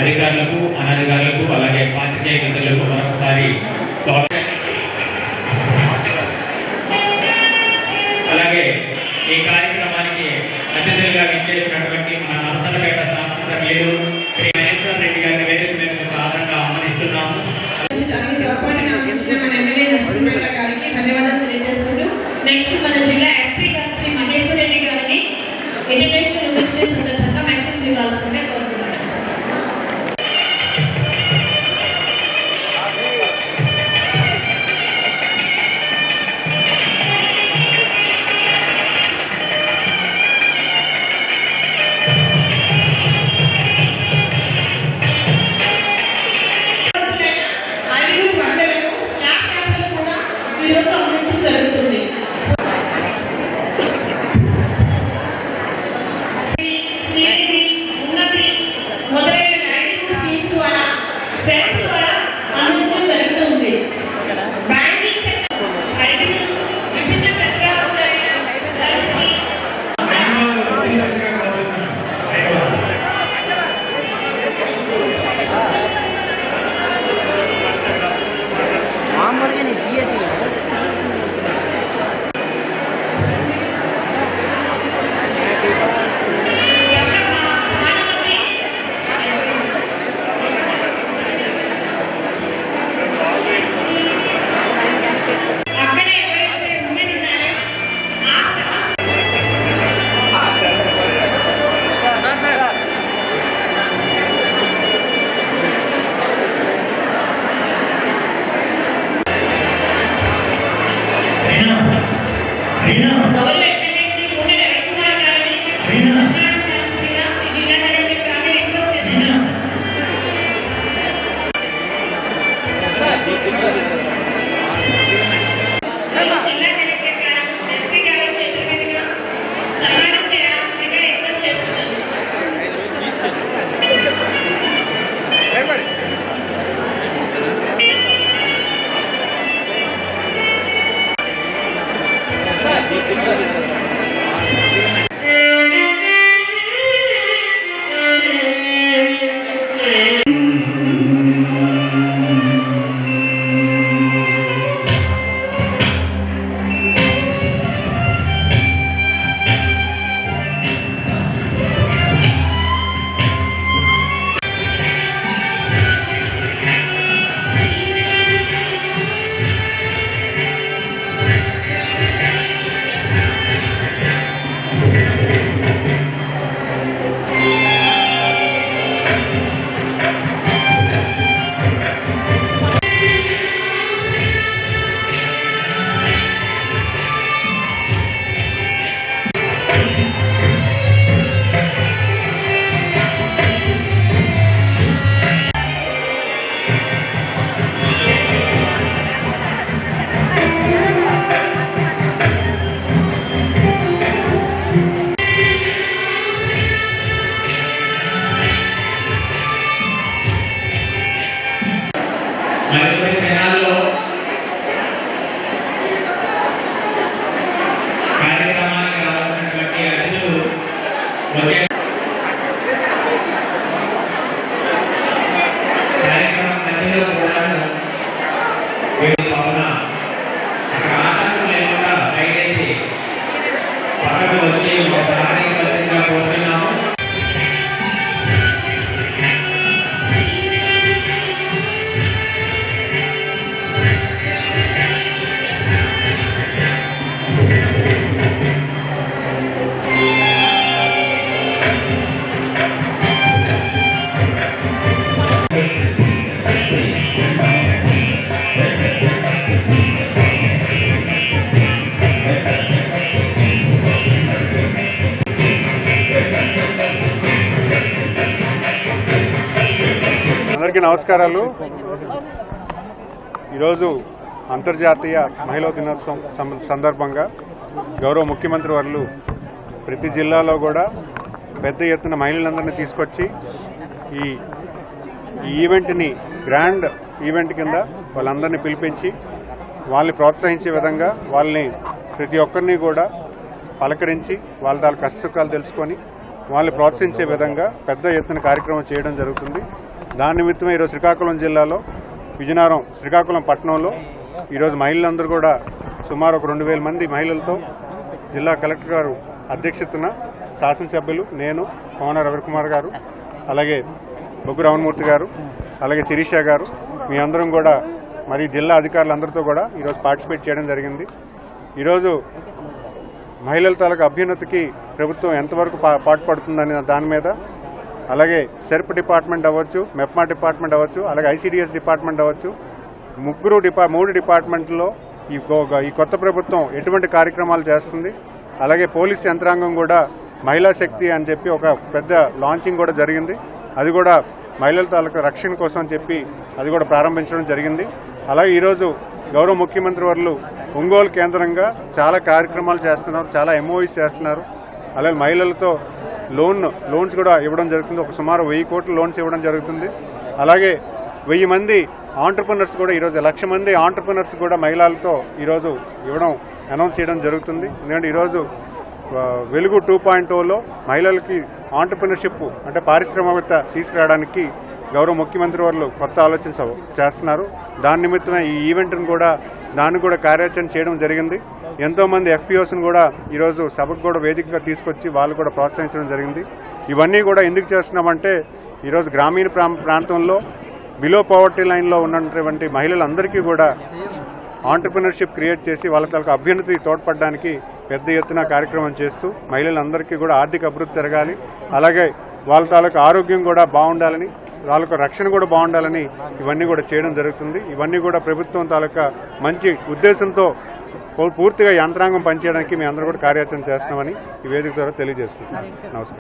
అధికారులకు అనధికారులకు అలాగే పాత్రికేయ మిత్రులకు మరొకసారి అలాగే ఈ కార్యక్రమానికి అతిథులుగా విచ్చేసినటువంటి మన నర్సన్నపేట శాసనసభ్యులు శ్రీ మహేశ్వర రెడ్డి గారిని వేదిక మీదకు సాధారణంగా ఆహ్వానిస్తున్నాము. ధన్యవాదాలు తెలియజేసుకుంటూ నెక్స్ట్ మన జిల్లా ఎస్పీ గారు శ్రీ మహేశ్వర రెడ్డి గారిని ఇంటర్నేషనల్ ఉమెన్స్ డే సందర్భంగా మెసేజ్ ఇవ్వాల్సిందే కోరుకుంటున్నాను. అందరికీ నమస్కారాలు. ఈరోజు అంతర్జాతీయ మహిళా దినోత్సవం సందర్భంగా గౌరవ ముఖ్యమంత్రి వర్యులు ప్రతి జిల్లాలో కూడా పెద్ద ఎత్తున మహిళలందరినీ తీసుకొచ్చి ఈ ఈవెంట్ని గ్రాండ్ ఈవెంట్ కింద వాళ్ళందరినీ పిలిపించి వాళ్ళని ప్రోత్సహించే విధంగా వాళ్ళని ప్రతి ఒక్కరిని కూడా పలకరించి వాళ్ళ కష్టసుఖాలు తెలుసుకొని వాళ్ళని ప్రోత్సహించే విధంగా పెద్ద ఎత్తున కార్యక్రమం చేయడం జరుగుతుంది. దాని నిమిత్తమే ఈరోజు శ్రీకాకుళం జిల్లాలో విజయనగరం శ్రీకాకుళం పట్టణంలో ఈరోజు మహిళలందరూ కూడా సుమారు ఒక 2000 మంది మహిళలతో జిల్లా కలెక్టర్ గారు అధ్యక్షతన శాసనసభ్యులు నేను కోన రవికుమార్ గారు అలాగే బొగ్గు రమణమూర్తి గారు అలాగే శిరీష గారు మీ అందరం కూడా మరి జిల్లా అధికారులందరితో కూడా ఈరోజు పార్టిసిపేట్ చేయడం జరిగింది. ఈరోజు మహిళల తాలూకు అభ్యున్నతికి ప్రభుత్వం ఎంతవరకు పాటుపడుతుందనే దాని మీద అలాగే సెర్ప్ డిపార్ట్మెంట్ అవ్వచ్చు, మెప్మా డిపార్ట్మెంట్ అవ్వచ్చు, అలాగే ఐసిడిఎస్ డిపార్ట్మెంట్ అవ్వచ్చు, మూడు డిపార్ట్మెంట్లో ఈ కొత్త ప్రభుత్వం ఎటువంటి కార్యక్రమాలు చేస్తుంది. అలాగే పోలీస్ యంత్రాంగం కూడా మహిళా శక్తి అని చెప్పి ఒక పెద్ద లాంచింగ్ కూడా జరిగింది. అది కూడా మహిళల తాలూకు రక్షణ కోసం అని చెప్పి అది కూడా ప్రారంభించడం జరిగింది. అలాగే ఈరోజు గౌరవ ముఖ్యమంత్రి వర్యులు ఒంగోలు కేంద్రంగా చాలా కార్యక్రమాలు చేస్తున్నారు, చాలా ఎంఓఈస్ చేస్తున్నారు. అలాగే మహిళలతో లోన్స్ కూడా ఇవ్వడం జరుగుతుంది. ఒక సుమారు 1000 కోట్ల లోన్స్ ఇవ్వడం జరుగుతుంది. అలాగే 1000 మంది ఆంటర్ప్రినర్స్ కూడా ఈరోజు 1,00,000 మంది ఆంటర్ప్రినర్స్ కూడా మహిళలతో ఈరోజు ఇవ్వడం అనౌన్స్ చేయడం జరుగుతుంది. ఎందుకంటే ఈరోజు వెలుగు 2.0లో మహిళలకి ఆంటర్ప్రినర్షిప్ అంటే పారిశ్రామికత తీసుకురావడానికి గౌరవ ముఖ్యమంత్రి వర్యులు కొత్త ఆలోచన చేస్తున్నారు. దాని నిమిత్తమే ఈ ఈవెంట్ను కూడా దాన్ని కూడా కార్యాచరణ చేయడం జరిగింది. ఎంతోమంది ఎఫ్పిఓస్ని కూడా ఈరోజు సభకు కూడా వేదికగా తీసుకొచ్చి వాళ్ళు కూడా ప్రోత్సహించడం జరిగింది. ఇవన్నీ కూడా ఎందుకు చేస్తున్నామంటే ఈరోజు గ్రామీణ ప్రాంతంలో బిలో పవర్టీ లైన్లో ఉన్నటువంటి మహిళలందరికీ కూడా ఆంటర్ప్రినర్షిప్ క్రియేట్ చేసి వాళ్ళ తాలూకు అభ్యున్నతి తోడ్పడడానికి పెద్ద ఎత్తున కార్యక్రమం చేస్తూ మహిళలందరికీ కూడా ఆర్థిక అభివృద్ధి జరగాలి, అలాగే వాళ్ళ తాలూకు ఆరోగ్యం కూడా బాగుండాలని, వాళ్ళకు రక్షణ కూడా బాగుండాలని ఇవన్నీ కూడా చేయడం జరుగుతుంది. ఇవన్నీ కూడా ప్రభుత్వం తాలూకా మంచి ఉద్దేశంతో పూర్తిగా యంత్రాంగం పనిచేయడానికి మేము అందరూ కూడా కార్యాచరణ చేస్తున్నామని ఈ వేదిక ద్వారా తెలియజేస్తున్నాం. నమస్కారం.